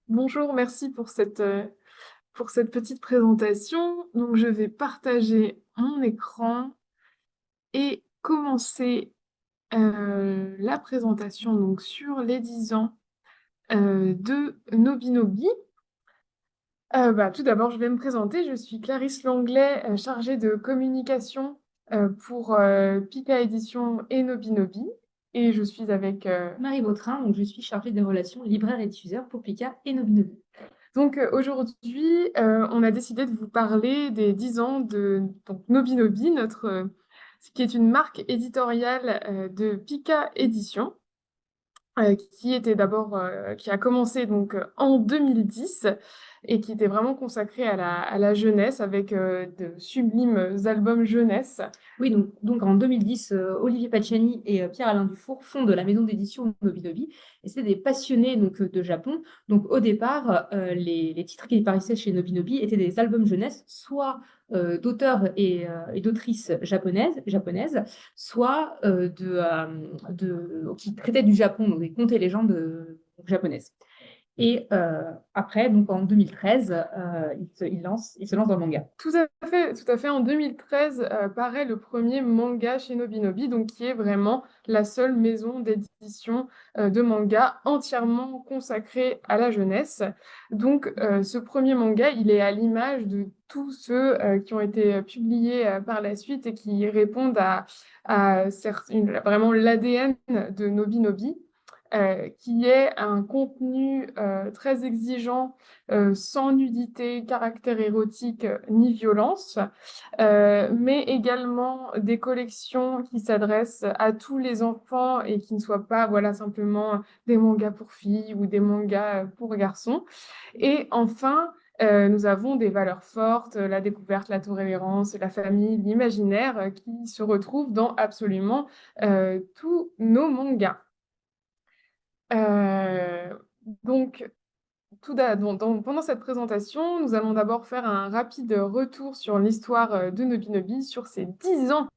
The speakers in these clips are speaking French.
Bonjour, merci pour cette petite présentation. Donc, je vais partager mon écran et commencer la présentation donc, sur les 10 ans de Nobinobi. Tout d'abord, je vais me présenter. Je suis Clarisse Langlais, chargée de communication pour Pika Édition et Nobinobi. Et je suis avec Marie Vautrin, donc je suis chargée des relations libraires et diffuseurs pour Pika et Nobinobi. Donc aujourd'hui, on a décidé de vous parler des 10 ans de donc, Nobinobi, qui est une marque éditoriale de Pika Édition, qui a commencé donc en 2010 et qui était vraiment consacrée à la jeunesse avec de sublimes albums jeunesse. Oui, donc en 2010, Olivier Pacciani et Pierre-Alain Dufour fondent la maison d'édition Nobinobi. Et c'est des passionnés de Japon. Donc au départ, les titres qui apparaissaient chez Nobinobi étaient des albums jeunesse, soit d'auteurs et d'autrices japonaises, soit qui traitaient du Japon, donc des contes et légendes japonaises. Et après, donc en 2013, il se lance dans le manga. Tout à fait, tout à fait. En 2013 paraît le premier manga chez Nobinobi, donc qui est vraiment la seule maison d'édition de manga entièrement consacrée à la jeunesse. Donc ce premier manga, il est à l'image de tous ceux qui ont été publiés par la suite et qui répondent vraiment l'ADN de Nobinobi. Qui est un contenu très exigeant, sans nudité, caractère érotique, ni violence, mais également des collections qui s'adressent à tous les enfants et qui ne soient pas voilà, simplement des mangas pour filles ou des mangas pour garçons. Et enfin, nous avons des valeurs fortes, la découverte, la tolérance, la famille, l'imaginaire, qui se retrouvent dans absolument tous nos mangas. Euh, donc, pendant cette présentation, nous allons d'abord faire un rapide retour sur l'histoire de Nobinobi, sur ces 10 ans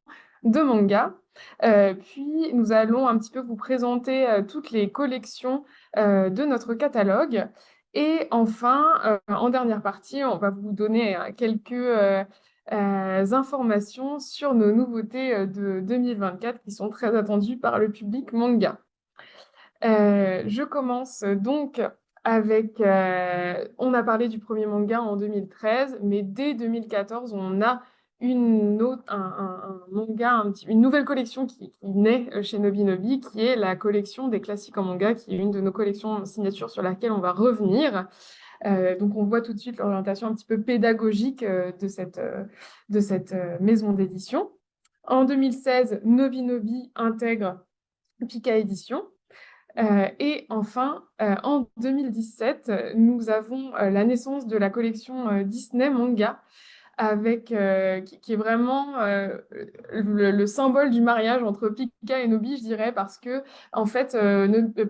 de manga. Puis, nous allons un petit peu vous présenter toutes les collections de notre catalogue. Et enfin, en dernière partie, on va vous donner quelques informations sur nos nouveautés de 2024 qui sont très attendues par le public manga. Je commence donc avec... on a parlé du premier manga en 2013, mais dès 2014, on a un manga, une nouvelle collection qui naît chez Nobinobi, qui est la collection des classiques en manga, qui est une de nos collections signature sur laquelle on va revenir. Donc on voit tout de suite l'orientation un petit peu pédagogique de cette maison d'édition. En 2016, Nobinobi intègre Pika Édition. Et enfin, en 2017, nous avons la naissance de la collection Disney Manga, qui est vraiment le symbole du mariage entre Pika et Nobi, je dirais, parce que en fait,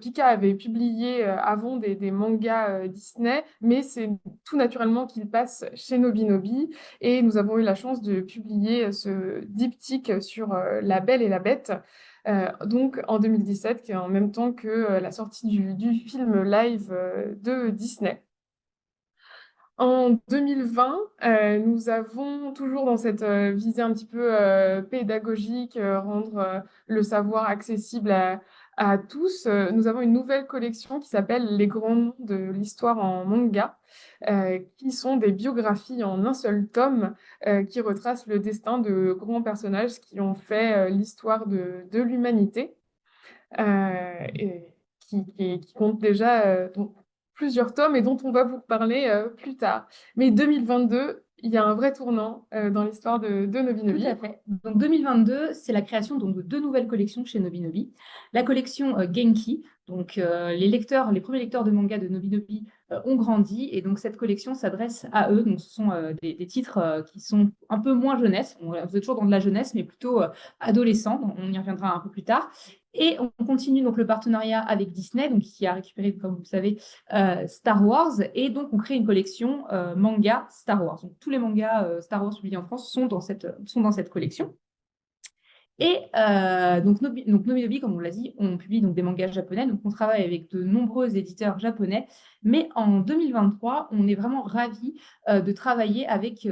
Pika avait publié avant des mangas Disney, mais c'est tout naturellement qu'il passe chez Nobinobi, et nous avons eu la chance de publier ce diptyque sur La Belle et la Bête. Donc en 2017, qui est en même temps que la sortie du film live de Disney. En 2020, nous avons toujours dans cette visée un petit peu pédagogique, rendre le savoir accessible à tous, nous avons une nouvelle collection qui s'appelle Les grands noms de l'histoire en manga, qui sont des biographies en un seul tome qui retracent le destin de grands personnages qui ont fait l'histoire de l'humanité. Et qui compte déjà plusieurs tomes et dont on va vous reparler plus tard. Mais 2022, il y a un vrai tournant dans l'histoire de Tout Nobinobi. à fait. Donc 2022, c'est la création donc, de deux nouvelles collections chez Nobinobi. La collection Genki, donc les premiers lecteurs de manga de Nobinobi ont grandi et donc cette collection s'adresse à eux. Donc ce sont des titres qui sont un peu moins jeunesse. Vous êtes toujours dans de la jeunesse, mais plutôt adolescent. On y reviendra un peu plus tard. Et on continue donc le partenariat avec Disney, donc qui a récupéré, comme vous le savez, Star Wars. Et donc on crée une collection manga Star Wars. Donc tous les mangas Star Wars publiés en France sont dans cette collection. Et donc Nobinobi, comme on l'a dit, on publie donc des mangas japonais. Donc on travaille avec de nombreux éditeurs japonais. Mais en 2023, on est vraiment ravis de travailler avec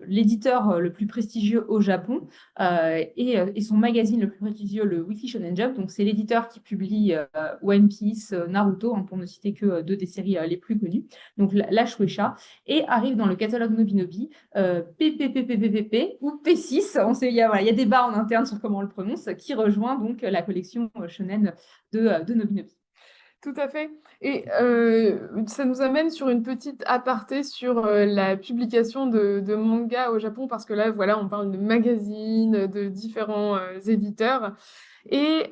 l'éditeur le plus prestigieux au Japon et son magazine le plus prestigieux, le Weekly Shonen Jump. Donc c'est l'éditeur qui publie One Piece, Naruto, hein, pour ne citer que deux des séries les plus connues. Donc la Shueisha. Et arrive dans le catalogue Nobinobi PPPPPP ou P6, on sait, il y a débat en interne sur comment on le prononce, qui rejoint donc la collection shonen de Nobinobi. Tout à fait. Et ça nous amène sur une petite aparté sur la publication de mangas au Japon, parce que là, voilà, on parle de magazines, de différents éditeurs. Et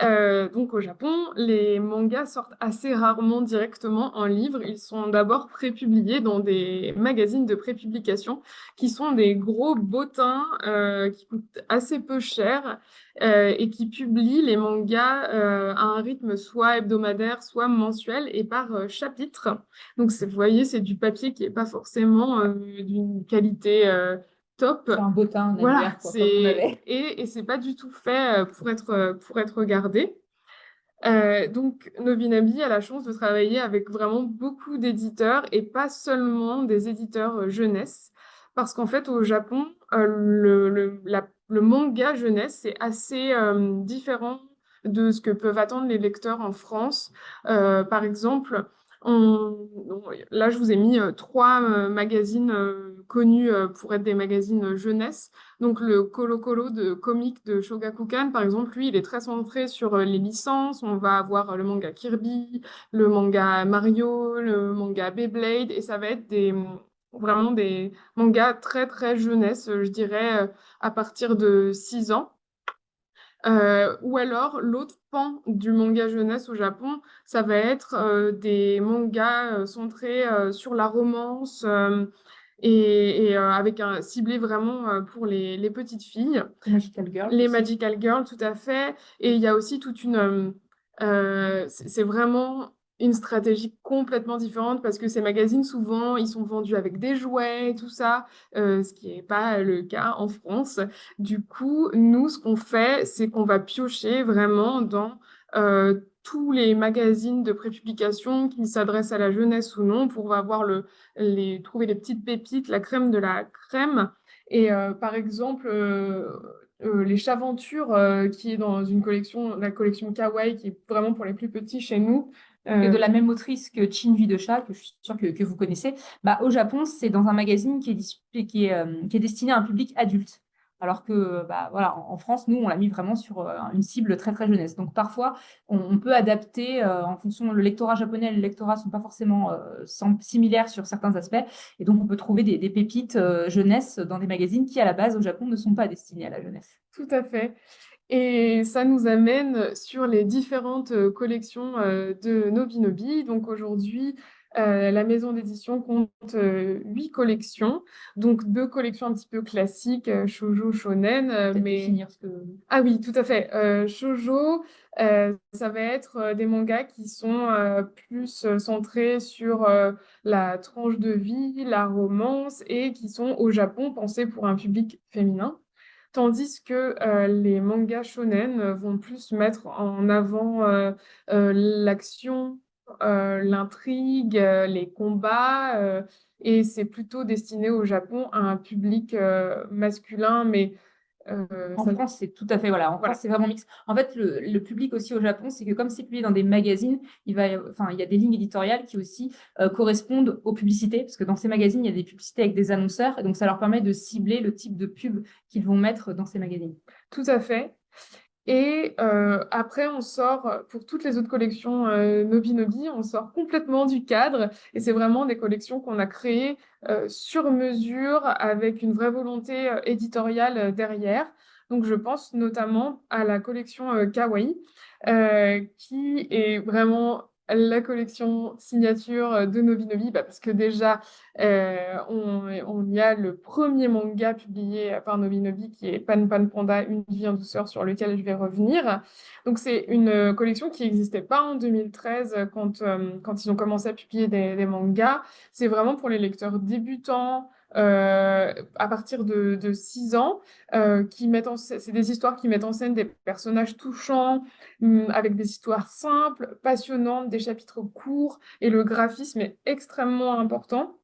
donc au Japon, les mangas sortent assez rarement directement en livre. Ils sont d'abord prépubliés dans des magazines de prépublication qui sont des gros bottins qui coûtent assez peu cher et qui publient les mangas à un rythme soit hebdomadaire, soit mensuel et par chapitre. Donc vous voyez, c'est du papier qui n'est pas forcément d'une qualité top. C'est un bottin, un Voilà, annuaire, quoi, comme on avait. et c'est pas du tout fait pour être regardé. Donc Nobinabi a la chance de travailler avec vraiment beaucoup d'éditeurs et pas seulement des éditeurs jeunesse, parce qu'en fait au Japon, le manga jeunesse c'est assez différent de ce que peuvent attendre les lecteurs en France. Par exemple, là je vous ai mis trois magazines connus pour être des magazines jeunesse. Donc le Colo Colo de comics de Shogakukan, par exemple, lui, il est très centré sur les licences. On va avoir le manga Kirby, le manga Mario, le manga Beyblade, et ça va être vraiment des mangas très très jeunesse, je dirais, à partir de 6 ans. Ou alors, l'autre pan du manga jeunesse au Japon, ça va être des mangas centrés sur la romance et avec un ciblé vraiment pour les petites filles. Magical Girl Les aussi. Magical Girls, tout à fait. Et il y a aussi toute une... c'est vraiment une stratégie complètement différente parce que ces magazines, souvent, ils sont vendus avec des jouets, tout ça, ce qui n'est pas le cas en France. Du coup, nous, ce qu'on fait, c'est qu'on va piocher vraiment dans tous les magazines de prépublication qui s'adressent à la jeunesse ou non pour avoir trouver les petites pépites, la crème de la crème. Et par exemple, les Chaventures, qui est dans une collection, la collection Kawaii, qui est vraiment pour les plus petits chez nous. Donc, de la même autrice que Chin Vie de Chat, que je suis sûre que vous connaissez, bah, au Japon, c'est dans un magazine qui est destiné à un public adulte. Alors que bah, voilà, en France, nous, on l'a mis vraiment sur une cible très, très jeunesse. Donc parfois, on peut adapter en fonction, le lectorat japonais et le lectorat ne sont pas forcément similaires sur certains aspects. Et donc, on peut trouver des pépites jeunesse dans des magazines qui, à la base, au Japon, ne sont pas destinés à la jeunesse. Tout à fait. Et ça nous amène sur les différentes collections de Nobinobi. Donc aujourd'hui, la maison d'édition compte 8 collections. Donc deux collections un petit peu classiques, shoujo, shonen, Peut-être mais... définir ce que... Ah oui, tout à fait. Shoujo, ça va être des mangas qui sont plus centrés sur la tranche de vie, la romance, et qui sont au Japon pensés pour un public féminin. Tandis que les mangas shonen vont plus mettre en avant l'action, l'intrigue, les combats, et c'est plutôt destiné au Japon à un public masculin, mais En ça, France, c'est tout à fait, voilà, en France, voilà, c'est vraiment mix. En fait, le public aussi au Japon, c'est que comme c'est publié dans des magazines, enfin, il y a des lignes éditoriales qui aussi correspondent aux publicités, parce que dans ces magazines, il y a des publicités avec des annonceurs, et donc ça leur permet de cibler le type de pub qu'ils vont mettre dans ces magazines. tout à fait. Et après, on sort, pour toutes les autres collections Nobi Nobi, on sort complètement du cadre. Et c'est vraiment des collections qu'on a créées sur mesure avec une vraie volonté éditoriale derrière. Donc, je pense notamment à la collection Kawaii, qui est vraiment la collection signature de Nobi Nobi, parce que déjà, on y a le premier manga publié par Nobinobi qui est Pan Pan Panda, Une vie en douceur, sur lequel je vais revenir. Donc c'est une collection qui n'existait pas en 2013 quand ils ont commencé à publier des mangas. C'est vraiment pour les lecteurs débutants, à partir de 6 ans, c'est des histoires qui mettent en scène des personnages touchants, avec des histoires simples, passionnantes, des chapitres courts, et le graphisme est extrêmement important.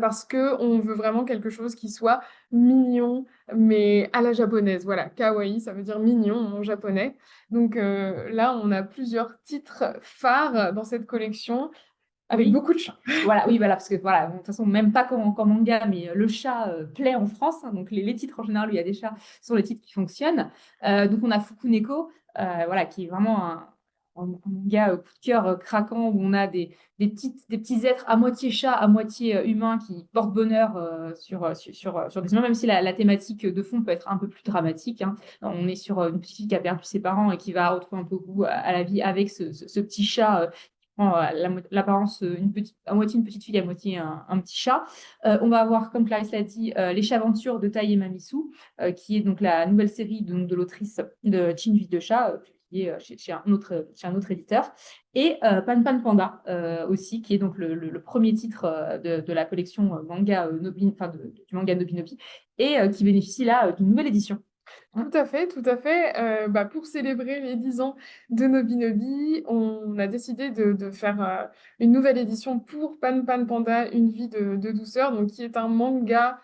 Parce que on veut vraiment quelque chose qui soit mignon, mais à la japonaise. Voilà, kawaii, ça veut dire mignon en japonais. Donc là, on a plusieurs titres phares dans cette collection, avec Oui, beaucoup de chats. voilà, oui, voilà, parce que voilà, de toute façon, même pas comme manga, mais le chat plaît en France, hein, donc les titres en général où il y a des chats sont les titres qui fonctionnent. Donc on a Fukuneko, voilà, qui est vraiment un manga coup de cœur craquant où on a des petits êtres à moitié chat, à moitié humains qui portent bonheur sur des humains, même si la thématique de fond peut être un peu plus dramatique, hein. On est sur une petite fille qui a perdu ses parents et qui va retrouver un peu goût à la vie avec ce petit chat l'apparence à moitié une petite fille, à moitié un petit chat. On va avoir, comme Clarisse l'a dit, Les Chaventures de Tai et Mamisu, qui est donc la nouvelle série de l'autrice de Chin Vie de chat, publiée chez un autre éditeur. Et Pan Pan Panda aussi, qui est donc le premier titre de la collection manga du manga Nobi Nobi, et qui bénéficie là d'une nouvelle édition. Tout à fait, tout à fait. Pour célébrer les 10 ans de Nobinobi, on a décidé de faire une nouvelle édition pour Pan Pan Panda, Une vie de douceur, donc qui est un manga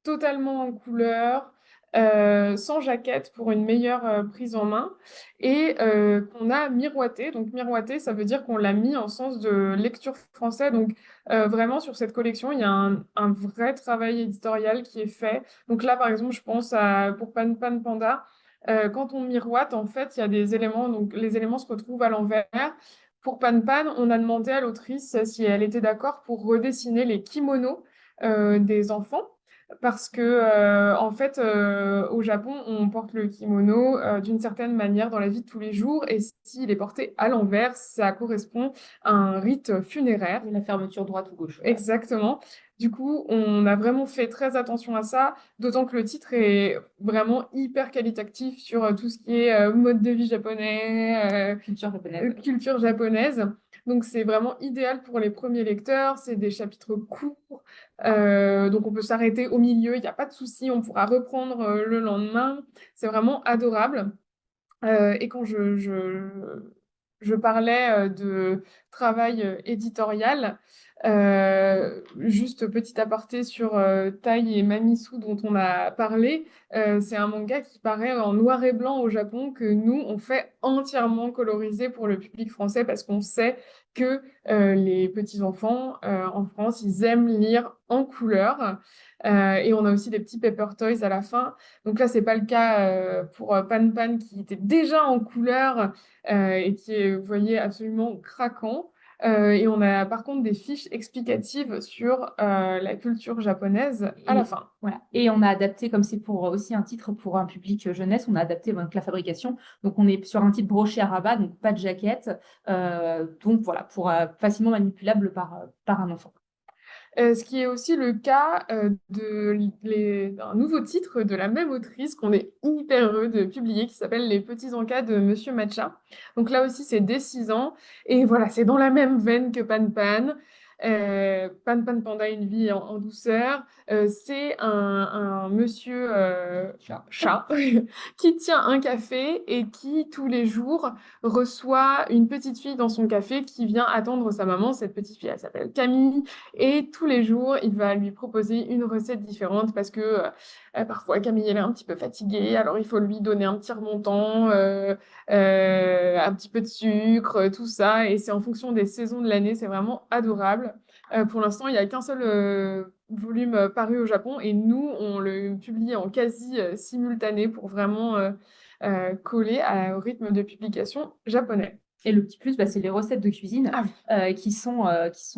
totalement en couleur, sans jaquette pour une meilleure prise en main, et qu'on a miroité. Donc miroité, ça veut dire qu'on l'a mis en sens de lecture français. Donc vraiment sur cette collection, il y a un vrai travail éditorial qui est fait. Donc là, par exemple, je pense pour Pan Pan Panda, quand on miroite, en fait, il y a des éléments, donc les éléments se retrouvent à l'envers. Pour Pan Pan, on a demandé à l'autrice si elle était d'accord pour redessiner les kimonos des enfants. Parce que, en fait, au Japon, on porte le kimono d'une certaine manière dans la vie de tous les jours, et s'il est porté à l'envers, ça correspond à un rite funéraire. La fermeture droite ou gauche. Exactement. Du coup, on a vraiment fait très attention à ça, d'autant que le titre est vraiment hyper qualitatif sur tout ce qui est mode de vie japonais, Culture japonaise. culture japonaise. Donc, c'est vraiment idéal pour les premiers lecteurs. C'est des chapitres courts, donc on peut s'arrêter au milieu, il n'y a pas de souci, on pourra reprendre le lendemain. C'est vraiment adorable. Et quand je parlais de travail éditorial, juste petit aparté sur Tai et Mamisu dont on a parlé, c'est un manga qui paraît en noir et blanc au Japon, que nous, on fait entièrement coloriser pour le public français, parce qu'on sait que les petits-enfants en France, ils aiment lire en couleur. Et on a aussi des petits paper toys à la fin. Donc là, c'est pas le cas pour Pan Pan, qui était déjà en couleur et qui est, vous voyez, absolument craquant. Et on a par contre des fiches explicatives sur la culture japonaise à la fin. Voilà. Et on a adapté, comme c'est pour aussi un titre pour un public jeunesse, on a adapté donc, la fabrication. Donc on est sur un titre broché à rabat, donc pas de jaquette. Donc voilà, pour facilement manipulable par un enfant. Ce qui est aussi le cas d'un nouveau titre de la même autrice qu'on est hyper heureux de publier, qui s'appelle Les petits encas de Monsieur Matcha. Donc là aussi, c'est dès 6 ans. Et voilà, c'est dans la même veine que Pan Pan. Pan Pan Panda, Une vie en douceur. C'est un monsieur chat qui tient un café et qui, tous les jours, reçoit une petite fille dans son café qui vient attendre sa maman. Cette petite fille, elle s'appelle Camille. Et tous les jours, il va lui proposer une recette différente, parce que parfois Camille elle est un petit peu fatiguée, alors il faut lui donner un petit remontant, un petit peu de sucre, tout ça. Et c'est en fonction des saisons de l'année, c'est vraiment adorable. Pour l'instant, il n'y a qu'un seul volume paru au Japon, et nous, on le publie en quasi simultané pour vraiment coller au rythme de publication japonais. Et le petit plus, c'est les recettes de cuisine qui sont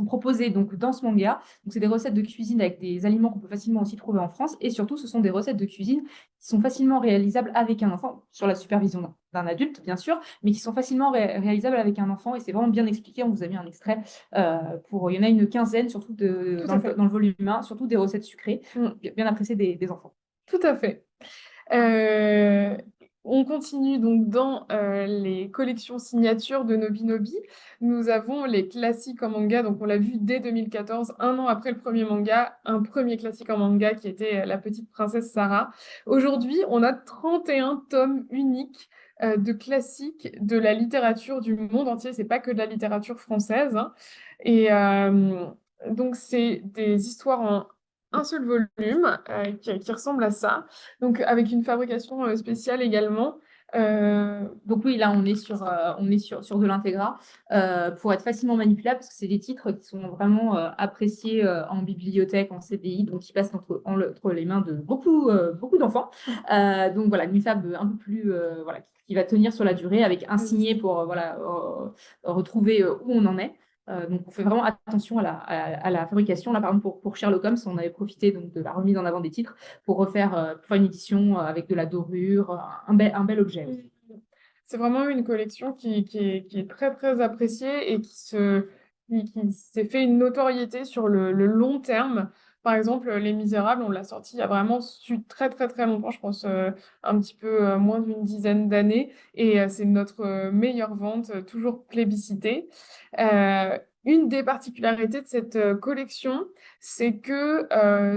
proposées donc, dans ce manga. Donc, c'est des recettes de cuisine avec des aliments qu'on peut facilement aussi trouver en France. Et surtout, ce sont des recettes de cuisine qui sont facilement réalisables avec un enfant, sur la supervision d'un adulte, bien sûr, mais qui sont facilement réalisables avec un enfant. Et c'est vraiment bien expliqué. On vous a mis un extrait il y en a une quinzaine, surtout dans le volume 1, surtout des recettes sucrées, bien appréciées des enfants. Tout à fait. On continue donc dans les collections signatures de Nobinobi. Nous avons les classiques en manga, donc on l'a vu dès 2014, un an après le premier manga, un premier classique en manga qui était La Petite Princesse Sarah. Aujourd'hui, on a 31 tomes uniques de classiques de la littérature du monde entier. C'est pas que de la littérature française, hein. Et donc, c'est des histoires en un seul volume qui ressemble à ça. Donc, avec une fabrication spéciale également. Donc oui, là, on est sur de l'intégra pour être facilement manipulable parce que c'est des titres qui sont vraiment appréciés en bibliothèque, en CDI, donc qui passent entre les mains de beaucoup d'enfants. Donc voilà, une fab un peu plus voilà, qui va tenir sur la durée avec un signet pour voilà, retrouver où on en est. Donc, on fait vraiment attention à la fabrication. Là, par exemple, pour Sherlock Holmes, on avait profité donc, de la remise en avant des titres pour faire une édition avec de la dorure, un bel objet aussi. C'est vraiment une collection qui est très, très appréciée et qui s'est fait une notoriété sur le long terme. Par exemple, Les Misérables, on l'a sorti il y a vraiment très, très, très longtemps, je pense un petit peu moins d'une dizaine d'années. Et c'est notre meilleure vente, toujours plébiscitée. Euh, une des particularités de cette collection, c'est que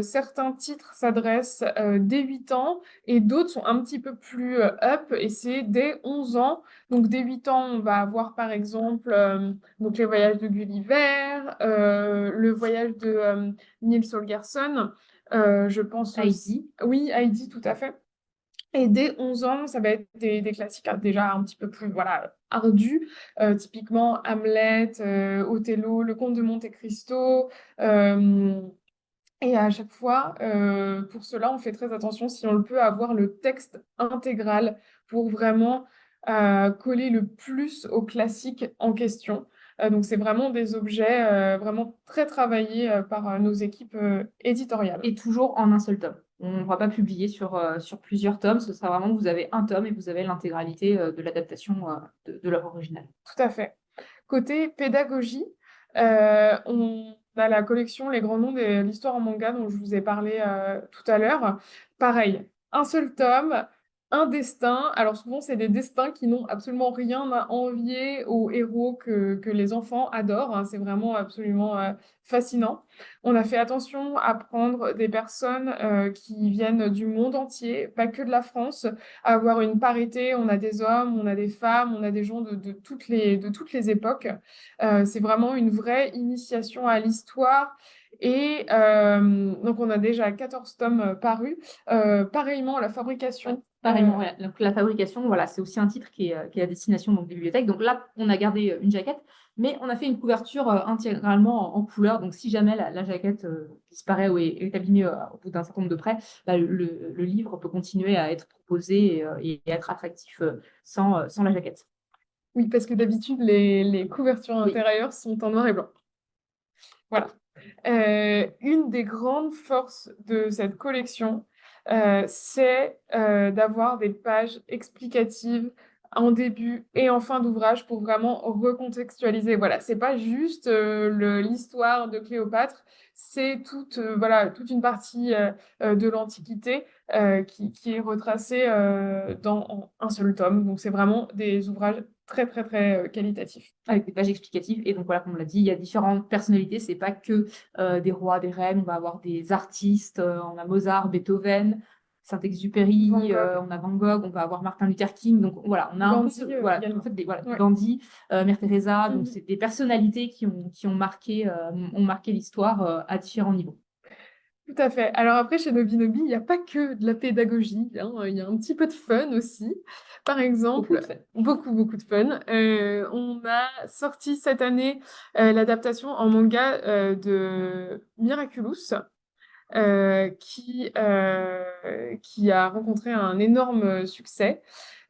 certains titres s'adressent dès 8 ans et d'autres sont un petit peu plus up et c'est dès 11 ans. Donc dès 8 ans, on va avoir par exemple donc les voyages de Gulliver, le voyage de Niels Holgersson, je pense aussi. Heidi. Oui, Heidi, tout à fait. Et dès 11 ans, ça va être des classiques déjà un petit peu plus voilà, ardus, typiquement Hamlet, Othello, Le Comte de Monte-Cristo. euh, et à chaque fois, pour cela, on fait très attention si on le peut avoir le texte intégral pour vraiment coller le plus au classique en question. Donc c'est vraiment des objets vraiment très travaillés par nos équipes éditoriales. Et toujours en un seul tome. On ne va pas publier sur plusieurs tomes. Ce sera vraiment, vous avez un tome et vous avez l'intégralité de l'adaptation de l'œuvre originale. Tout à fait. Côté pédagogie, on a la collection Les Grands Noms de l'histoire en manga dont je vous ai parlé tout à l'heure. Pareil, un seul tome, un destin. Alors souvent, c'est des destins qui n'ont absolument rien à envier aux héros que les enfants adorent, hein. C'est vraiment absolument fascinant. On a fait attention à prendre des personnes qui viennent du monde entier, pas que de la France, à avoir une parité. On a des hommes, on a des femmes, on a des gens de toutes les époques. C'est vraiment une vraie initiation à l'histoire. Et donc, on a déjà 14 tomes parus. Pareillement, la fabrication. Pareillement, ouais. Donc, la fabrication, voilà, c'est aussi un titre qui est à destination donc, des bibliothèques. Donc là, on a gardé une jaquette, mais on a fait une couverture intégralement en couleur. Donc si jamais la jaquette disparaît ou est abîmée au bout d'un certain nombre de prêts, bah, le livre peut continuer à être proposé et être attractif sans la jaquette. Oui, parce que d'habitude, les couvertures Oui. intérieures sont en noir et blanc. Voilà. Une des grandes forces de cette collection, c'est d'avoir des pages explicatives en début et en fin d'ouvrage pour vraiment recontextualiser. Voilà, c'est pas juste l'histoire de Cléopâtre, c'est voilà, toute une partie de l'Antiquité qui est retracée dans un seul tome. Donc c'est vraiment des ouvrages très, très, très qualitatifs. Avec des pages explicatives. Et donc voilà, comme on l'a dit, il y a différentes personnalités. C'est pas que des rois, des reines. On va avoir des artistes. On a Mozart, Beethoven, Van Saint-Exupéry, Gogh. on a Van Gogh, on va avoir Martin Luther King. Donc voilà, on a un peu Gandhi voilà, en également. fait, voilà, Ouais. Gandhi, Mère Teresa. Donc Mhm. c'est des personnalités ont marqué l'histoire à différents niveaux. Tout à fait. Alors après, chez Nobinobi, il n'y a pas que de la pédagogie, hein. Il y a un petit peu de fun aussi. Par Beaucoup de exemple, fun. beaucoup, beaucoup de fun. On a sorti cette année l'adaptation en manga de Miraculous, qui a rencontré un énorme succès.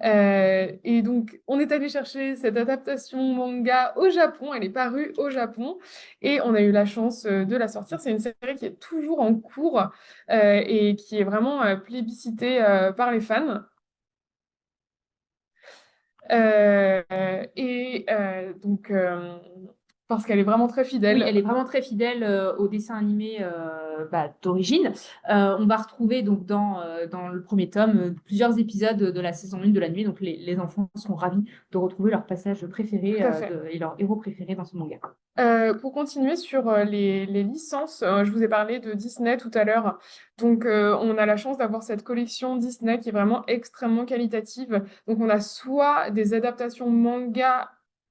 Et donc, on est allé chercher cette adaptation manga au Japon. Elle est parue au Japon et on a eu la chance de la sortir. C'est une série qui est toujours en cours et qui est vraiment plébiscitée par les fans. Donc, parce qu'elle est vraiment très Oui, fidèle. elle est vraiment très fidèle au dessin animé d'origine. On va retrouver donc dans le premier tome plusieurs épisodes de la saison 1 de la nuit. Donc les enfants seront ravis de retrouver leur passage préféré Tout à fait. et leur héros préféré dans ce manga. Pour continuer sur les licences, je vous ai parlé de Disney tout à l'heure. Donc, on a la chance d'avoir cette collection Disney qui est vraiment extrêmement qualitative. Donc, on a soit des adaptations manga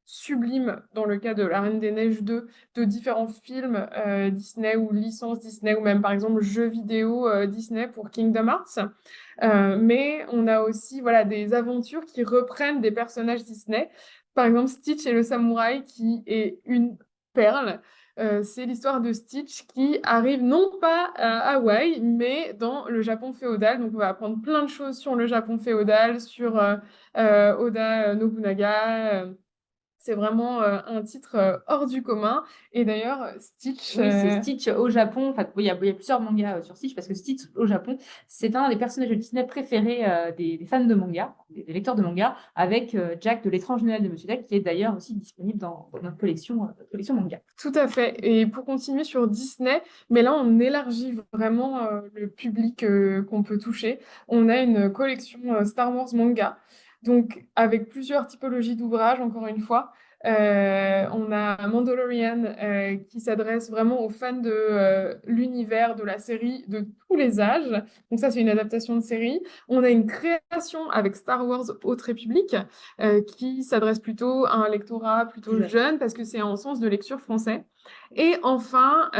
sublimes, dans le cas de La Reine des Neiges 2, de différents films Disney ou licences Disney, ou même par exemple jeux vidéo Disney pour Kingdom Hearts. Mais on a aussi voilà, des aventures qui reprennent des personnages Disney. Par exemple, Stitch et le samouraï, qui est une perle. C'est l'histoire de Stitch qui arrive non pas à Hawaï, mais dans le Japon féodal. Donc, on va apprendre plein de choses sur le Japon féodal, sur Oda Nobunaga. C'est vraiment un titre hors du commun. Et d'ailleurs, Stitch, Oui, c'est Stitch au Japon. Enfin, oui, il y a plusieurs mangas sur Stitch parce que Stitch au Japon, c'est un des personnages de Disney préférés des fans de manga, des lecteurs de manga, avec Jack de l'étrange Noël de Monsieur Jack, qui est d'ailleurs aussi disponible dans notre collection manga. tout à fait. Et pour continuer sur Disney, mais là, on élargit vraiment le public qu'on peut toucher. On a une collection Star Wars manga, donc avec plusieurs typologies d'ouvrages, encore une fois. On a Mandalorian qui s'adresse vraiment aux fans de l'univers de la série de tous les âges. Donc ça, c'est une adaptation de série. On a une création avec Star Wars Haute République qui s'adresse plutôt à un lectorat plutôt Jeune. jeune parce que c'est en sens de lecture français. Et enfin,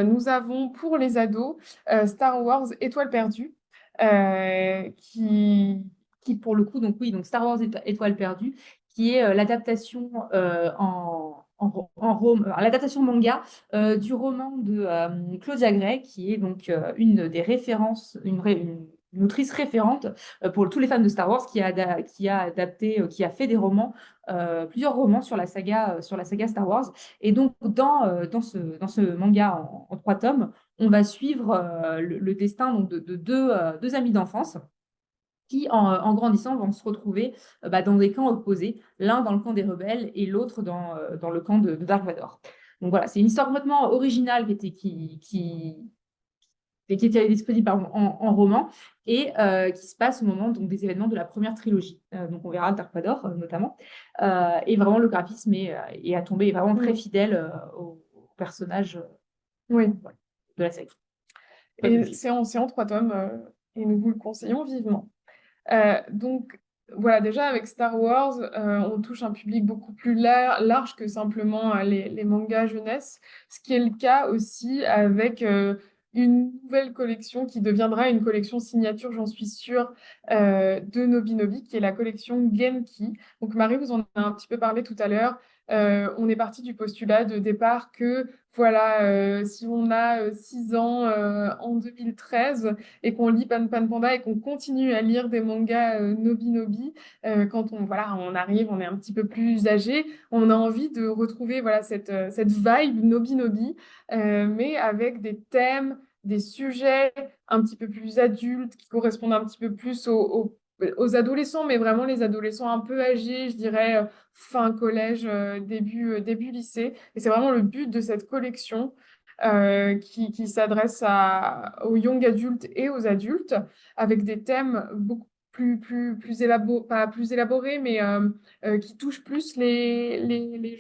nous avons pour les ados Star Wars Étoile perdue, Qui pour le coup, donc oui, donc Star Wars Étoile perdue, qui est l'adaptation l'adaptation manga du roman de Claudia Gray, qui est donc une des références, une autrice référente pour tous les fans de Star Wars, qui a adapté, qui a fait des romans, plusieurs romans sur la saga Star Wars. Et donc dans ce manga en 3 tomes, on va suivre le destin donc, de deux amis d'enfance qui, en grandissant, vont se retrouver dans des camps opposés, l'un dans le camp des rebelles et l'autre dans le camp de Dark Vador. Donc voilà, c'est une histoire complètement originale qui était disponible en roman et qui se passe au moment donc, des événements de la première trilogie. Donc on verra Dark Vador notamment. Et vraiment, le graphisme est à tomber, est vraiment très fidèle au personnage Oui. de la série. Et c'est en 3 tomes et nous vous le conseillons vivement. Donc, voilà, déjà avec Star Wars, on touche un public beaucoup plus large que simplement les mangas jeunesse, ce qui est le cas aussi avec une nouvelle collection qui deviendra une collection signature, j'en suis sûre, de Nobinobi, qui est la collection Genki. Donc, Marie vous en a un petit peu parlé tout à l'heure. On est parti du postulat de départ que, voilà, si on a 6 ans en 2013, et qu'on lit Pan Pan Panda et qu'on continue à lire des mangas Nobi Nobi, quand voilà, on arrive, on est un petit peu plus âgé, on a envie de retrouver voilà, cette vibe Nobi Nobi, mais avec des thèmes, des sujets un petit peu plus adultes, qui correspondent un petit peu plus aux adolescents, mais vraiment les adolescents un peu âgés, je dirais fin collège, début lycée. Et c'est vraiment le but de cette collection qui s'adresse aux young adultes et aux adultes, avec des thèmes beaucoup plus élaborés, pas plus élaborés, mais qui touchent plus les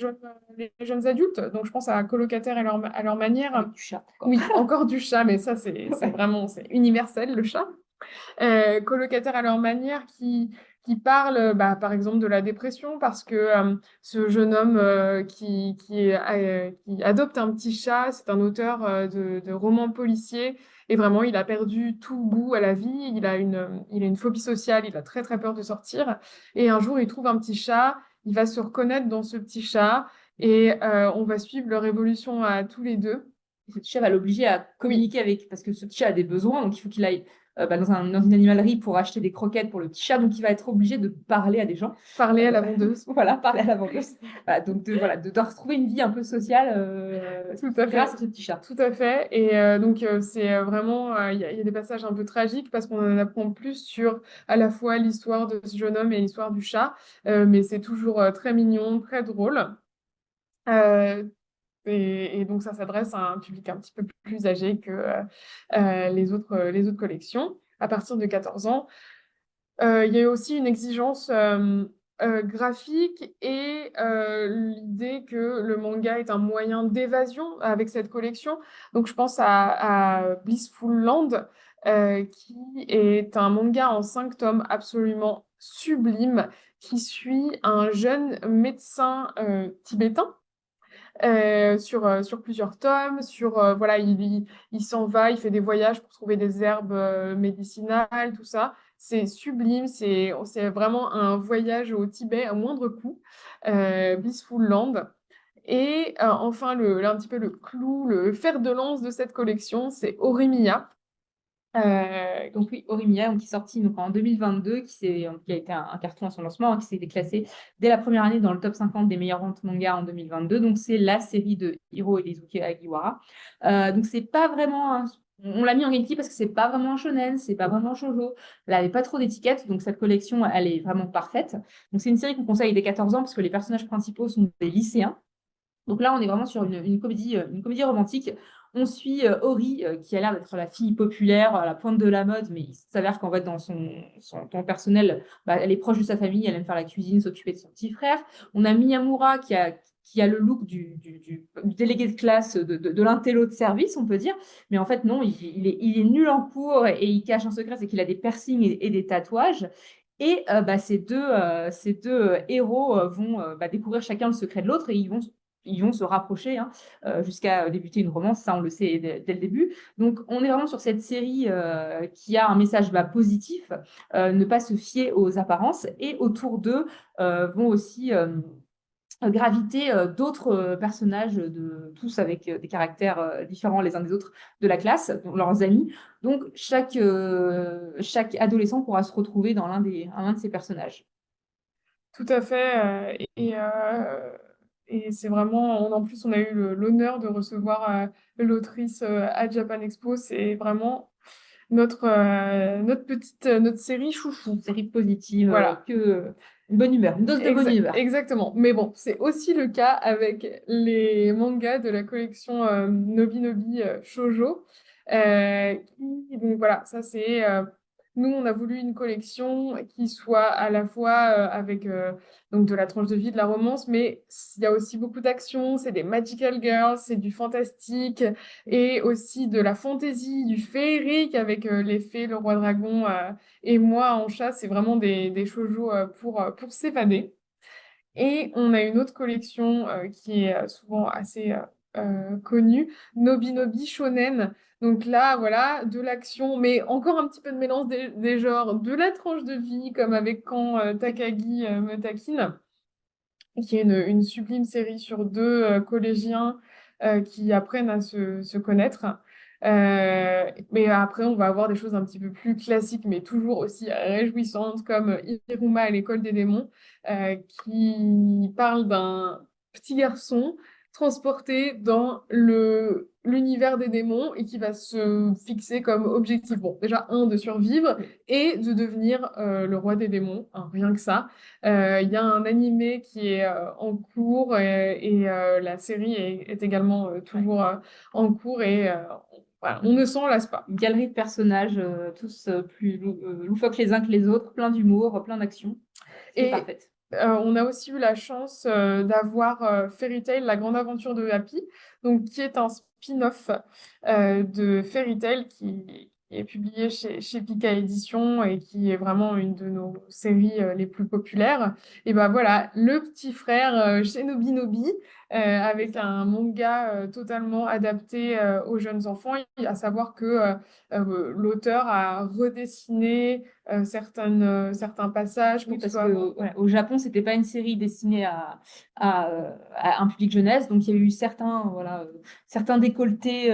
jeunes adultes. Donc, je pense à colocataires à leur manière. Avec du chat. Oui, encore du chat, mais ça, c'est vraiment c'est universel, le chat. Colocataires à leur manière qui parlent, par exemple, de la dépression, parce que ce jeune homme qui adopte un petit chat, c'est un auteur de romans policiers, et vraiment, il a perdu tout goût à la vie, il a une phobie sociale, il a très très peur de sortir, et un jour, il trouve un petit chat, il va se reconnaître dans ce petit chat, et on va suivre leur évolution à tous les deux. Et ce petit chat va l'obliger à Oui, communiquer avec, parce que ce petit chat a des besoins, donc il faut qu'il aille dans une animalerie pour acheter des croquettes pour le petit chat, donc il va être obligé de parler à des gens. parler à la vendeuse. Voilà, parler à la vendeuse. Voilà, donc de retrouver une vie un peu sociale Tout à grâce fait. à ce petit chat. Tout à fait. Et donc, c'est vraiment, il y a des passages un peu tragiques parce qu'on en apprend plus sur à la fois l'histoire de ce jeune homme et l'histoire du chat. Mais c'est toujours très mignon, très drôle. Euh, Et donc, ça s'adresse à un public un petit peu plus âgé que les autres collections, à partir de 14 ans. Il y a aussi une exigence graphique et l'idée que le manga est un moyen d'évasion avec cette collection. Donc, je pense à Blissful Land, qui est un manga en 5 tomes absolument sublime, qui suit un jeune médecin tibétain sur plusieurs tomes, voilà, il s'en va, il fait des voyages pour trouver des herbes médicinales, tout ça. C'est sublime, c'est vraiment un voyage au Tibet à moindre coût, Blissful Land. Et enfin, un petit peu le clou, le fer de lance de cette collection, c'est Orimiya. Donc oui, Horimiya, qui est sorti donc, en 2022, qui a été un carton à son lancement, qui s'est classé dès la première année dans le top 50 des meilleures ventes manga en 2022. Donc c'est la série de Hiro et Izuki Agiwara. Donc c'est pas vraiment on l'a mis en Genki parce que c'est pas vraiment un shonen, c'est pas vraiment un shoujo. Elle n'avait pas trop d'étiquettes, donc cette collection, elle est vraiment parfaite. Donc c'est une série qu'on conseille dès 14 ans parce que les personnages principaux sont des lycéens. Donc là, on est vraiment sur une comédie romantique. On suit Ori, qui a l'air d'être la fille populaire, à la pointe de la mode, mais il s'avère qu'en fait, dans son temps personnel, bah, elle est proche de sa famille, elle aime faire la cuisine, s'occuper de son petit frère. On a Miyamura, qui a le look du délégué de classe, de l'intello de service, on peut dire. Mais en fait, non, il est nul en cours et il cache un secret, c'est qu'il a des piercings et des tatouages. Et bah, ces deux héros vont bah, découvrir chacun le secret de l'autre et ils vont se rapprocher jusqu'à débuter une romance, ça on le sait dès le début. Donc on est vraiment sur cette série qui a un message positif, ne pas se fier aux apparences, et autour d'eux vont aussi graviter d'autres personnages, tous avec des caractères différents les uns des autres de la classe, donc leurs amis. Donc chaque adolescent pourra se retrouver dans un de ces personnages. Tout à fait. Et c'est vraiment, en plus, on a eu l'honneur de recevoir l'autrice à Japan Expo. C'est vraiment notre série chouchou. Une série positive, Voilà. une bonne humeur, une dose de bonne humeur. Exactement. Mais bon, c'est aussi le cas avec les mangas de la collection Nobi Nobi Shoujo. Donc voilà, ça c'est. Nous, on a voulu une collection qui soit à la fois avec donc de la tranche de vie, de la romance, mais il y a aussi beaucoup d'action, c'est des magical girls, c'est du fantastique et aussi de la fantasy, du féerique avec les fées, le roi dragon et moi en chat, c'est vraiment des shoujo pour s'évader. Et on a une autre collection qui est souvent assez connue, Nobi Nobi Shonen. Donc là, voilà, de l'action, mais encore un petit peu de mélange des genres, de la tranche de vie, comme avec quand Takagi me taquine, qui est une sublime série sur deux collégiens qui apprennent à se connaître. Mais après, on va avoir des choses un petit peu plus classiques, mais toujours aussi réjouissantes, comme Iruma à l'école des démons, qui parle d'un petit garçon transporté dans l'univers des démons et qui va se fixer comme objectif, bon, déjà, de survivre et de devenir le roi des démons, hein, rien que ça. Il y a un animé qui est en cours et la série est également toujours en cours et voilà, on ne s'en lasse pas. Une galerie de personnages, tous plus loufoques les uns que les autres, plein d'humour, plein d'action. C'est Et parfaite. on a aussi eu la chance d'avoir Fairy Tail, la grande aventure de Happy, donc qui est un spin-off de Fairy Tail qui est publié chez Pika Édition et qui est vraiment une de nos séries les plus populaires. Et ben voilà, le petit frère chez Nobi Nobi, avec un manga totalement adapté aux jeunes enfants, à savoir que l'auteur a redessiné certains passages Oui, pour que ce parce soit... que voilà, au Japon, c'était pas une série destinée à un public jeunesse, donc il y a eu certains décolletés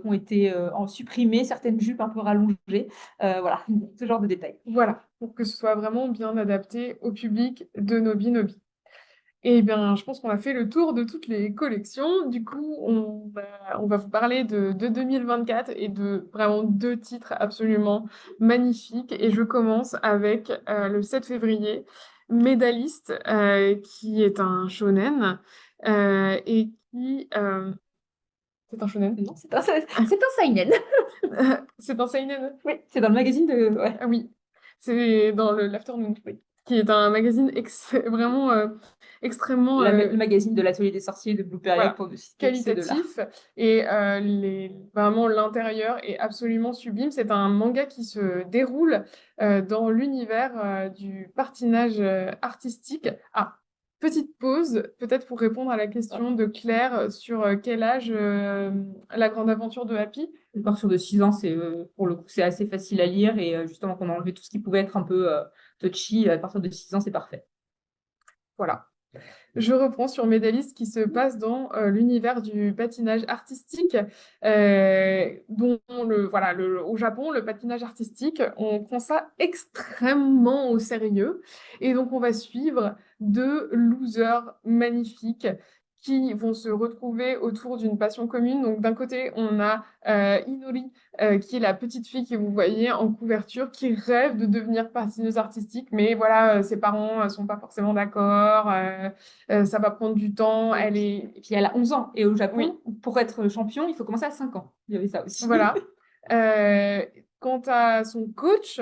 qui ont été supprimés, certaines jupes un peu rallongées, voilà, ce genre de détails. Voilà, pour que ce soit vraiment bien adapté au public de Nobi Nobi. Et bien, je pense qu'on a fait le tour de toutes les collections. Du coup, on va vous parler de 2024 et de vraiment deux titres absolument magnifiques. Et je commence avec le 7 février, Médaliste, qui est un shonen et qui... c'est un shonen? Non, c'est un seinen. C'est un seinen? Oui, c'est dans le magazine de... Ouais. Ah oui, c'est dans l'Afternoon, oui, qui est un magazine vraiment extrêmement Le magazine de l'Atelier des Sorciers de Blue Period, voilà, pour ne citer que ces deux-là. qualitatif et vraiment l'intérieur est absolument sublime. C'est un manga qui se déroule dans l'univers du patinage artistique. Ah, petite pause, peut-être pour répondre à la question de Claire sur quel âge la grande aventure de Happy. À partir de 6 ans, pour le coup, c'est assez facile à lire et justement, qu'on a enlevé tout ce qui pouvait être un peu touchy, à partir de 6 ans, c'est parfait. Voilà. Je reprends sur Médalis qui se passe dans l'univers du patinage artistique, dont au Japon, le patinage artistique, on prend ça extrêmement au sérieux. Et donc, on va suivre deux losers magnifiques qui vont se retrouver autour d'une passion commune. Donc, d'un côté, on a Inori, qui est la petite fille que vous voyez en couverture, qui rêve de devenir patineuse artistique, mais voilà, ses parents ne sont pas forcément d'accord. Ça va prendre du temps. Elle est... Et puis elle a 11 ans. Et au Japon, Oui, pour être champion, il faut commencer à 5 ans. Il y avait ça aussi. voilà. Quant à son coach,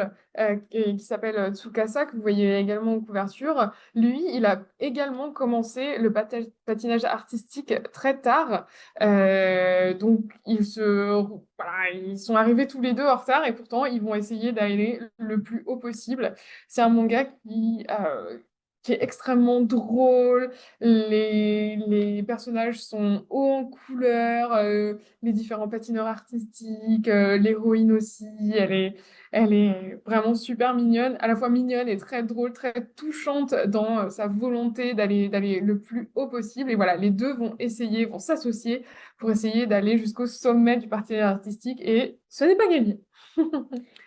qui s'appelle Tsukasa, que vous voyez également en couverture, lui, il a également commencé le patinage artistique très tard. Donc, ils sont arrivés tous les deux en retard et pourtant, ils vont essayer d'aller le plus haut possible. C'est un manga qui est extrêmement drôle. Les personnages sont hauts en couleur. Les différents patineurs artistiques, l'héroïne aussi, elle est vraiment super mignonne, à la fois mignonne et très drôle, très touchante dans sa volonté d'aller le plus haut possible. Et voilà, les deux vont s'associer pour essayer d'aller jusqu'au sommet du patinage artistique et ce n'est pas gagné.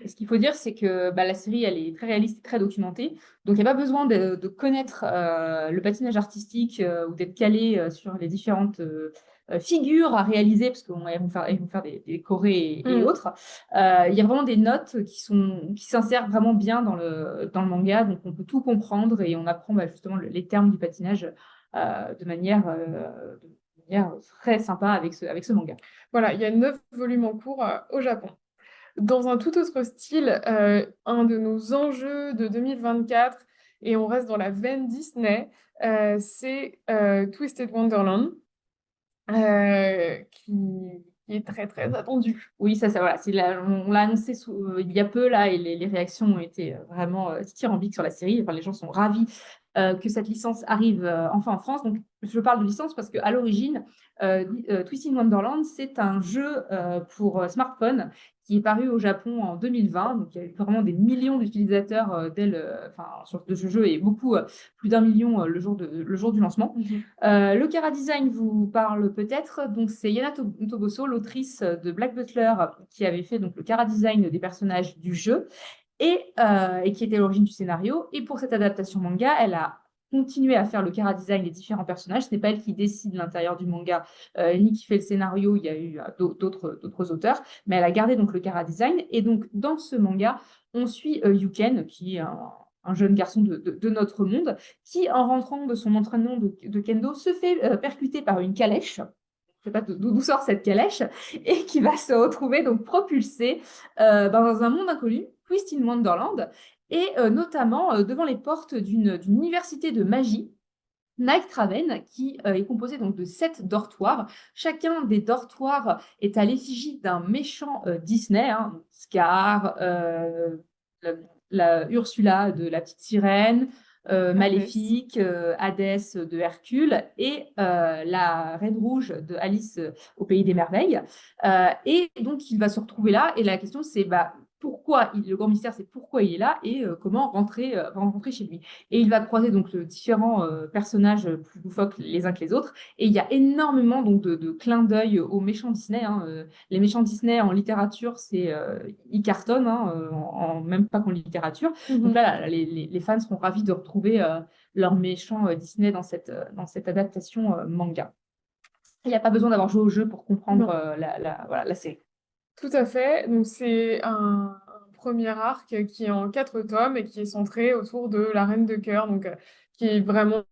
Et ce qu'il faut dire, c'est que la série, elle est très réaliste et très documentée. Donc, il n'y a pas besoin de connaître le patinage artistique ou d'être calé sur les différentes figures à réaliser, parce qu'ils vont faire des chorés et Mm. autres. Il y a vraiment des notes qui s'insèrent vraiment bien dans le manga. Donc, on peut tout comprendre et on apprend justement les termes du patinage de manière très sympa avec ce manga. Voilà, il y a 9 volumes en cours au Japon. Dans un tout autre style, un de nos enjeux de 2024, et on reste dans la veine Disney, c'est Twisted Wonderland, qui est très très attendu. Oui, voilà, on l'a annoncé il y a peu là, et les réactions ont été vraiment dithyrambiques sur la série. Enfin, les gens sont ravis que cette licence arrive enfin en France. Donc, je parle de licence parce qu'à l'origine, Twisted Wonderland, c'est un jeu pour smartphone qui est paru au Japon en 2020. Donc, il y a eu vraiment des millions d'utilisateurs de ce jeu et plus d'1 million le jour du lancement. Le Chara Design vous parle peut-être. Donc, c'est Yana Toboso, l'autrice de Black Butler, qui avait fait donc le Chara Design des personnages du jeu et qui était à l'origine du scénario. Et pour cette adaptation manga, elle a continué à faire le Chara Design des différents personnages. Ce n'est pas elle qui décide l'intérieur du manga, ni qui fait le scénario. Il y a eu d'autres auteurs, mais elle a gardé donc le Chara Design. Et donc, dans ce manga, on suit Yuken, qui est un jeune garçon de notre monde, qui, en rentrant de son entraînement de kendo, se fait percuter par une calèche. Je ne sais pas d'où sort cette calèche, et qui va se retrouver donc propulsé dans un monde inconnu, Twisted Wonderland, et notamment devant les portes d'une université de magie, Night Raven, qui est composée donc de 7 dortoirs. Chacun des dortoirs est à l'effigie d'un méchant Disney, hein, Scar, la Ursula de La Petite Sirène, Maléfique, Hadès de Hercule et la Reine Rouge de Alice au Pays des Merveilles. Et donc, il va se retrouver là. Et la question, c'est le grand mystère, c'est pourquoi il est là et comment rentrer chez lui. Et il va croiser donc différents personnages plus loufoques les uns que les autres. Et il y a énormément donc de clins d'œil aux méchants Disney. Les méchants Disney en littérature, ils cartonnent, même pas qu'en littérature. Donc là, les fans seront ravis de retrouver leurs méchants Disney dans cette adaptation manga. Il n'y a pas besoin d'avoir joué au jeu pour comprendre la série. Tout à fait. Donc, c'est un premier arc qui est en 4 tomes et qui est centré autour de la Reine de Cœur, donc qui est vraiment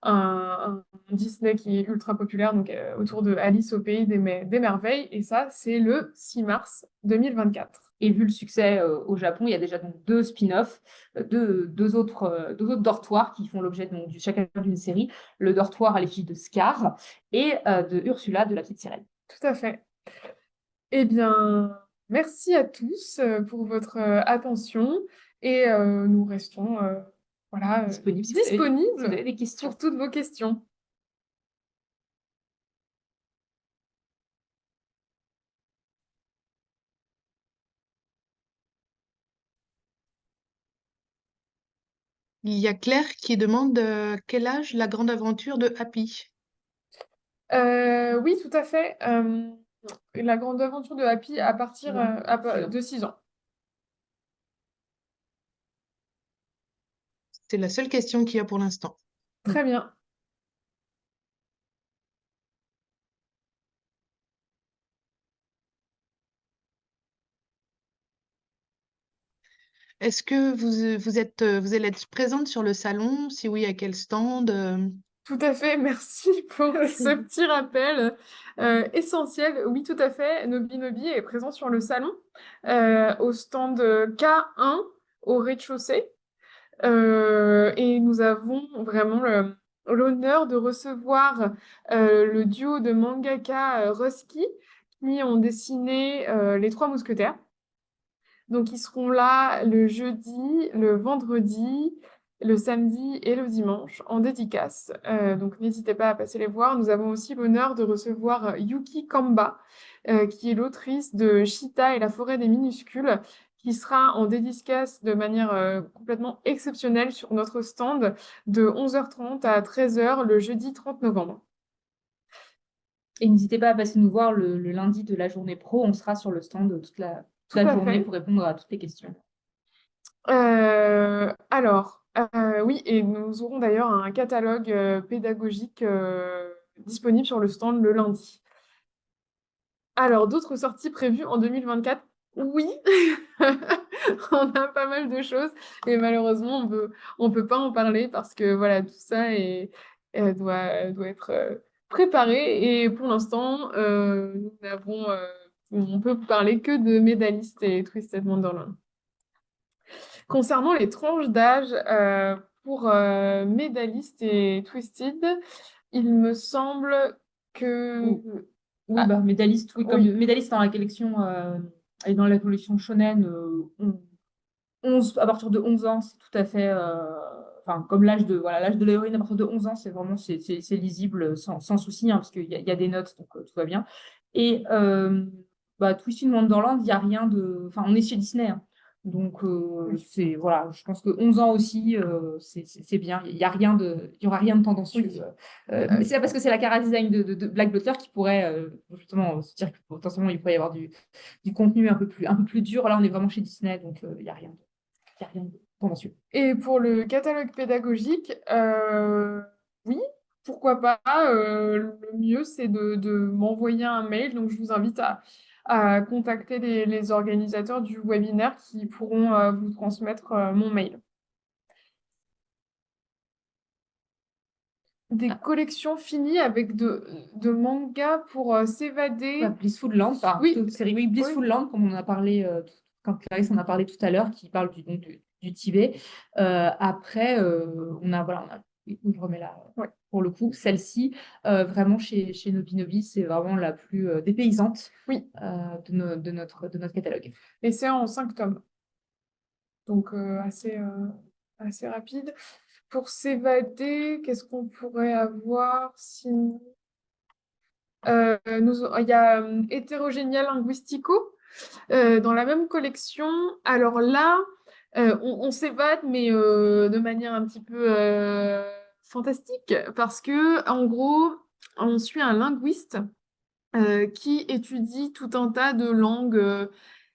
un Disney qui est ultra populaire, donc autour de Alice au pays des merveilles. Et ça, c'est le 6 mars 2024. Et vu le succès au Japon, il y a déjà donc deux spin-offs, deux autres dortoirs qui font l'objet donc, chacun d'une série. Le dortoir à l'effigie de Scar et de Ursula de la petite sirène. Tout à fait. Eh bien, merci à tous pour votre attention et nous restons voilà, Disponible si vous avez des questions. pour toutes vos questions. Il y a Claire qui demande quel âge la grande aventure de Happy. Oui, tout à fait. La grande aventure de Happy à partir de 6 ans. C'est la seule question qu'il y a pour l'instant. Très bien. Est-ce que vous allez être présente sur le salon? Si oui, à quel stand? Tout à fait, merci pour ce petit rappel essentiel. Oui, tout à fait, Nobinobi est présent sur le salon, au stand K1 au rez-de-chaussée. Et nous avons vraiment l'honneur de recevoir le duo de mangaka Rusky qui ont dessiné Les Trois Mousquetaires. Donc, ils seront là le jeudi, le vendredi, le samedi et le dimanche en dédicace. Donc, n'hésitez pas à passer les voir. Nous avons aussi l'honneur de recevoir Yuki Kamba, qui est l'autrice de Cheetah et la forêt des minuscules, qui sera en dédicace de manière complètement exceptionnelle sur notre stand de 11h30 à 13h le jeudi 30 novembre. Et n'hésitez pas à passer nous voir le lundi de la journée pro. On sera sur le stand toute la Tout à journée fait. pour répondre à toutes les questions. Oui, et nous aurons d'ailleurs un catalogue pédagogique disponible sur le stand le lundi. Alors, d'autres sorties prévues en 2024? Oui, on a pas mal de choses et malheureusement, on peut pas en parler parce que voilà, tout ça doit être préparé et pour l'instant, on peut vous parler que de Médaliste et Twisted Wonderland. Concernant les tranches d'âge pour Médaliste et Twisted, il me semble que... Oui, bah, Médaliste, oui, comme Oui. Médaliste dans la collection, et dans la collection Shonen, à partir de 11 ans, c'est tout à fait, enfin, comme l'âge de l'héroïne, à partir de 11 ans, c'est vraiment, c'est lisible sans souci, hein, parce qu'il y a des notes, donc tout va bien. Et Twisted Wonderland, il n'y a rien de, enfin, on est chez Disney, hein. Donc, c'est, voilà, je pense que 11 ans aussi, c'est bien. Il y aura rien de tendancieux. C'est pas parce que c'est la chara design de Black Butler qui pourrait, justement, se dire que potentiellement, il pourrait y avoir du contenu un peu plus dur. Là, on est vraiment chez Disney, donc il n'y a rien de tendancieux. Et pour le catalogue pédagogique, oui, pourquoi pas. Le mieux, c'est de m'envoyer un mail. Donc, je vous invite à contacter les organisateurs du webinaire qui pourront vous transmettre mon mail. Des collections finies avec de mangas pour s'évader. Blissful Land, Oui. série, oui, Blissful Land, comme on en a parlé, quand Clarisse en a parlé tout à l'heure, qui parle du Tibet. Après, je remets là, pour le coup, celle-ci, vraiment chez Nobinobi, c'est vraiment la plus dépaysante de notre catalogue. Et c'est en 5 tomes. Donc, assez rapide. Pour s'évader, qu'est-ce qu'on pourrait avoir sinon? Il y a Hétérogénia Linguistico dans la même collection. Alors là, on s'évade, mais de manière un petit peu fantastique, parce que en gros, on suit un linguiste qui étudie tout un tas de langues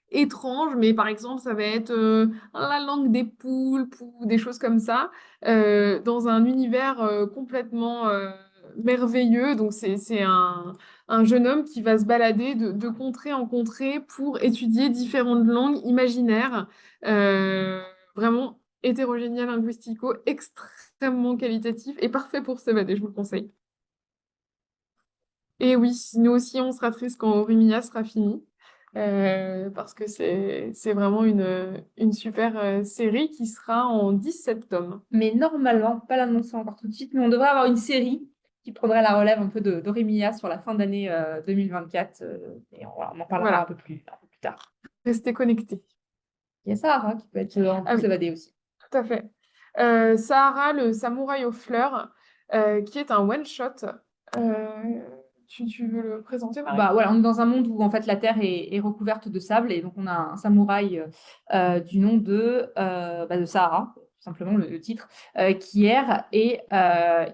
étranges, mais par exemple, ça va être la langue des poulpes ou des choses comme ça, dans un univers complètement merveilleux. Donc, c'est un jeune homme qui va se balader de contrée en contrée pour étudier différentes langues imaginaires, vraiment hétérogénéal linguistico, extrêmement qualitatif et parfait pour s'évader, je vous le conseille. Et oui, nous aussi, on sera triste quand Orimiya sera fini, parce que c'est vraiment une super série qui sera en 17 tomes. Mais normalement, pas l'annoncer encore tout de suite, mais on devrait avoir une série qui prendrait la relève un peu d'Orimiya sur la fin d'année 2024. Et on en parlera Voilà, un peu plus tard. restez connectés. Il y a Sahara qui peut être un Ah peu oui, s'évader aussi. tout à fait. Sahara, le samouraï aux fleurs, qui est un one-shot. Tu veux le présenter, Marie? Bah, voilà, on est dans un monde où en fait la terre est recouverte de sable et donc on a un samouraï du nom de Sahara, tout simplement le titre, qui erre et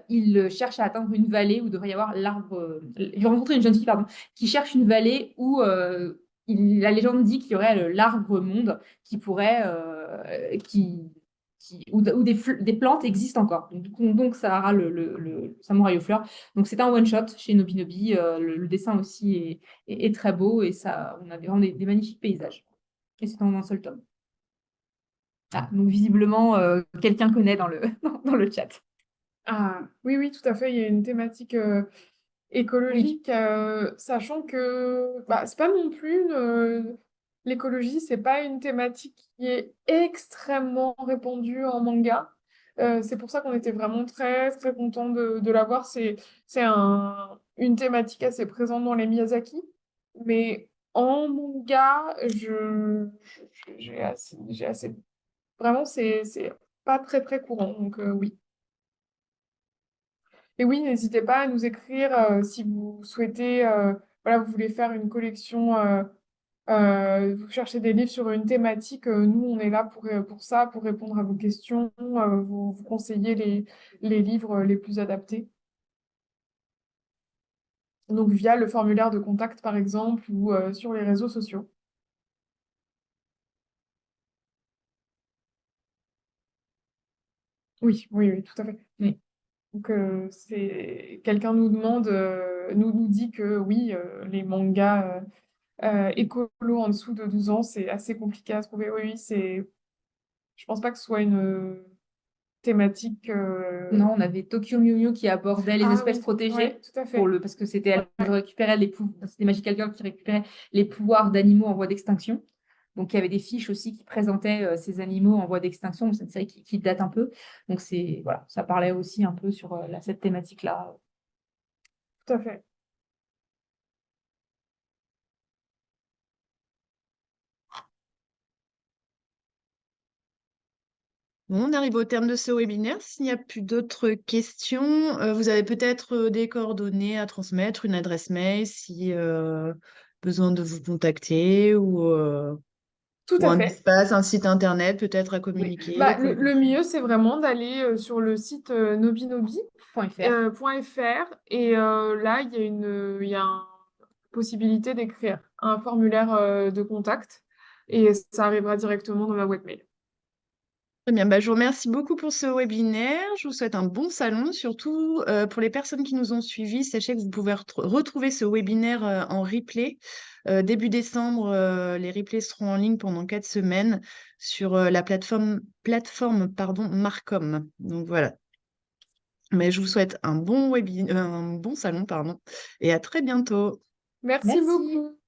il cherche à atteindre une vallée où devrait y avoir l'arbre. Il va rencontrer une jeune fille, pardon, qui cherche une vallée où la légende dit qu'il y aurait l'arbre monde qui pourrait, où des plantes existent encore. Donc Sahara, le samouraï aux fleurs. Donc c'est un one-shot chez Nobinobi. Le dessin aussi est très beau et ça, on a vraiment des magnifiques paysages. Et c'est en un seul tome. Ah, donc visiblement, quelqu'un connaît dans le, dans le chat. Ah, oui, oui, tout à fait. Il y a une thématique Oui. écologique, sachant que bah, c'est pas non plus l'écologie, c'est pas une thématique qui est extrêmement répandue en manga. C'est pour ça qu'on était vraiment très très content de l'avoir. C'est une thématique assez présente dans les Miyazaki, mais en manga, j'ai assez vraiment c'est pas très très courant. Donc oui. Et oui, n'hésitez pas à nous écrire si vous souhaitez, voilà, vous voulez faire une collection, vous cherchez des livres sur une thématique. Nous, on est là pour ça, pour répondre à vos questions, vous conseiller les livres les plus adaptés. Donc via le formulaire de contact, par exemple, ou sur les réseaux sociaux. Oui, oui, oui, tout à fait. Oui. Donc, quelqu'un nous demande, nous dit que oui, les mangas écolo en dessous de 12 ans, c'est assez compliqué à trouver. Oui, oui, je pense pas que ce soit une thématique. Non, on avait Tokyo Mew Mew qui abordait les Ah espèces oui, protégées ouais, tout à fait. parce que c'était elle Ouais, récupérait les pouvoirs, c'était Magical Girl qui récupérait les pouvoirs d'animaux en voie d'extinction. Donc il y avait des fiches aussi qui présentaient ces animaux en voie d'extinction. C'est une série qui date un peu. Donc c'est voilà, ça parlait aussi un peu sur cette thématique-là. tout à fait. Bon, on arrive au terme de ce webinaire. S'il n'y a plus d'autres questions, vous avez peut-être des coordonnées à transmettre, une adresse mail si besoin de vous contacter Tout ou à un fait. espace, un site internet peut-être à Oui. communiquer Bah, pour les le personnes. mieux, c'est vraiment d'aller sur le site .fr. .fr et là, il y a une possibilité d'écrire un formulaire de contact et ça arrivera directement dans ma boîte mail. Très bien, bah, je vous remercie beaucoup pour ce webinaire. Je vous souhaite un bon salon. Surtout pour les personnes qui nous ont suivis, sachez que vous pouvez retrouver ce webinaire en replay. Début décembre, les replays seront en ligne pendant 4 semaines sur la plateforme pardon, Marcom. Donc voilà. Mais je vous souhaite un bon salon, pardon, et à très bientôt. Merci Merci. beaucoup.